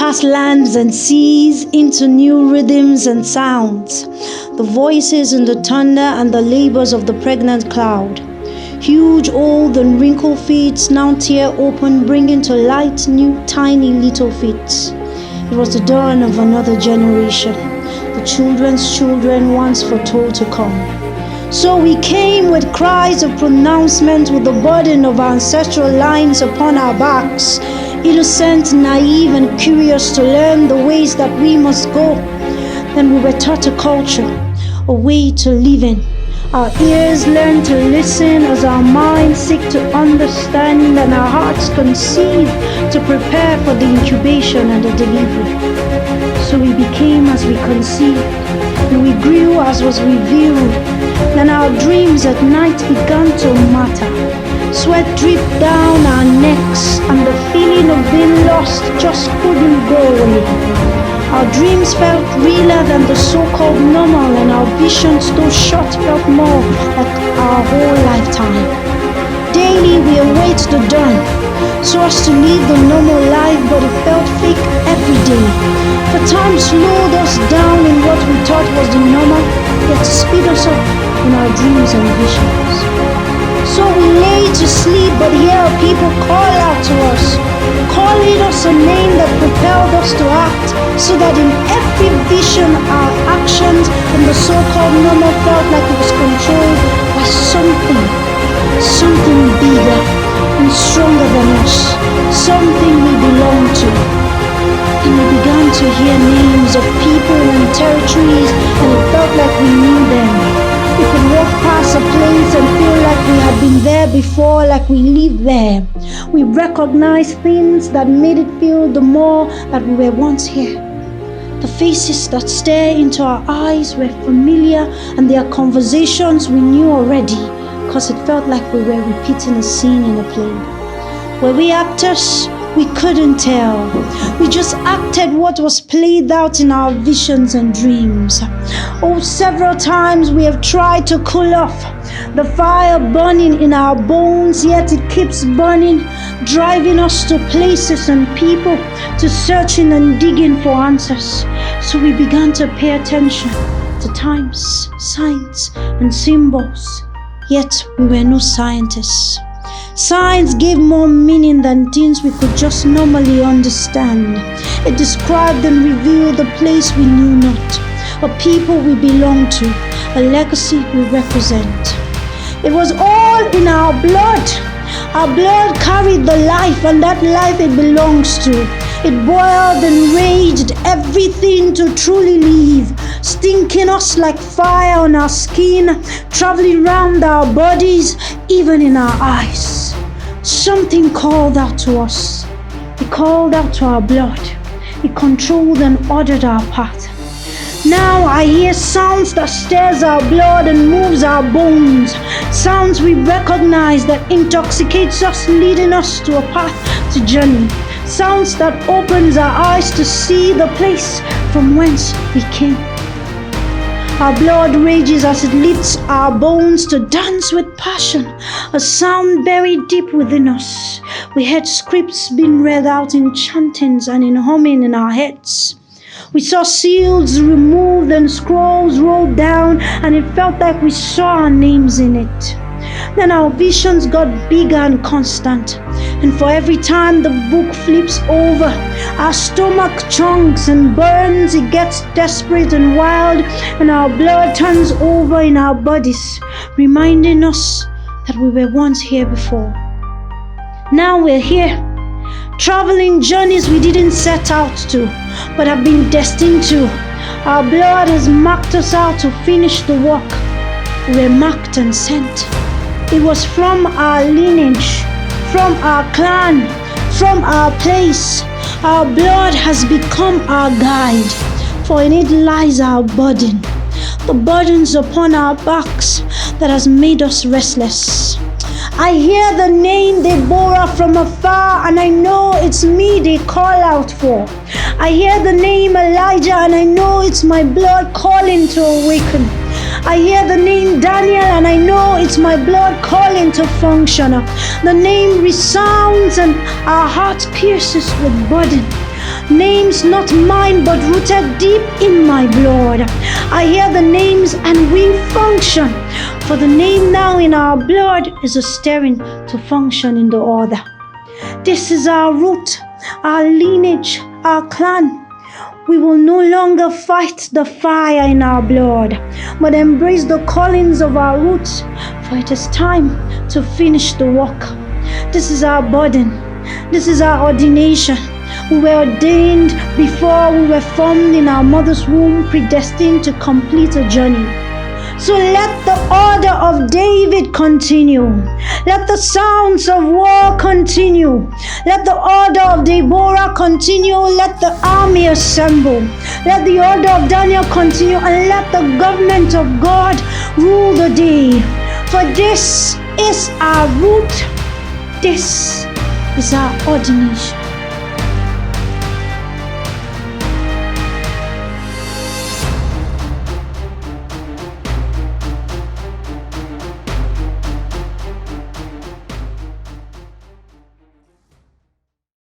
past lands and seas into new rhythms and sounds. The voices in the thunder and the labors of the pregnant cloud. Huge, old, and wrinkled feet now tear open, bringing to light new, tiny little feet. It was the dawn of another generation, the children's children once foretold to come. So we came with cries of pronouncement, with the burden of our ancestral lines upon our backs, innocent, naive, and curious to learn the ways that we must go. Then we were taught a culture, a way to live in. Our ears learn to listen as our minds seek to understand, and our hearts conceive to prepare for the incubation and the delivery. So we became as we conceived, and we grew as was revealed. Then our dreams at night began to matter. Sweat dripped down our necks, and the feeling of being lost just couldn't go away. Our dreams felt realer than the so-called normal, and our visions, though short, felt more like our whole lifetime. Daily we await the dawn, so as to live the normal life, but it felt fake every day. For time slowed us down in what we thought was the normal, yet speed us up in our dreams and visions. So we lay to sleep, but hear people call out to us, calling us a name that propelled us to act, so that in every vision our actions in the so-called normal felt like it was controlled by something bigger and stronger than us, something we belong to. And we began to hear names of people and territories, and it felt like we knew them. We could walk past a place and feel like we had been there before, like we lived there. We recognized things that made it feel the more that we were once here. The faces that stare into our eyes were familiar, and their conversations we knew already, because it felt like we were repeating a scene in a play. Were we actors? We couldn't tell. We just acted what was played out in our visions and dreams. Oh, several times we have tried to cool off the fire burning in our bones, yet it keeps burning, driving us to places and people, to searching and digging for answers. So we began to pay attention to times, signs, and symbols, yet we were no scientists. Science gave more meaning than things we could just normally understand. It described and revealed the place we knew not, a people we belong to, a legacy we represent. It was all in our blood. Our blood carried the life, and that life it belongs to. It boiled and raged everything to truly live, stinking us like fire on our skin, traveling round our bodies, even in our eyes. Something called out to us. It called out to our blood. It controlled and ordered our path. Now I hear sounds that stirs our blood and moves our bones. Sounds we recognize that intoxicates us, leading us to a path to journey. Sounds that opens our eyes to see the place from whence we came. Our blood rages as it lifts our bones to dance with passion, a sound buried deep within us. We heard scripts being read out in chantings and in humming in our heads. We saw seals removed and scrolls rolled down, and it felt like we saw our names in it. Then our visions got bigger and constant, and for every time the book flips over, our stomach chunks and burns. It gets desperate and wild, and our blood turns over in our bodies, reminding us that we were once here before. Now we're here, traveling journeys we didn't set out to, but have been destined to. Our blood has marked us out to finish the work. We're marked and sent. It was from our lineage, from our clan, from our place. Our blood has become our guide, for in it lies our burden, the burdens upon our backs that has made us restless. I hear the name Deborah from afar, and I know it's me they call out for. I hear the name Elijah, and I know it's my blood calling to awaken. I hear the name Daniel and I know it's my blood calling to function. The name resounds and our heart pierces with burden. Names not mine but rooted deep in my blood. I hear the names and we function. For the name now in our blood is a stirring to function in the order. This is our root, our lineage, our clan. We will no longer fight the fire in our blood, but embrace the callings of our roots, for it is time to finish the work. This is our burden. This is our ordination. We were ordained before we were formed in our mother's womb, predestined to complete a journey. So let the order of David continue. Let the sounds of war continue. Let the order of Deborah continue. Let the army assemble. Let the order of Daniel continue, and let the government of God rule the day. For this is our root. This is our ordination.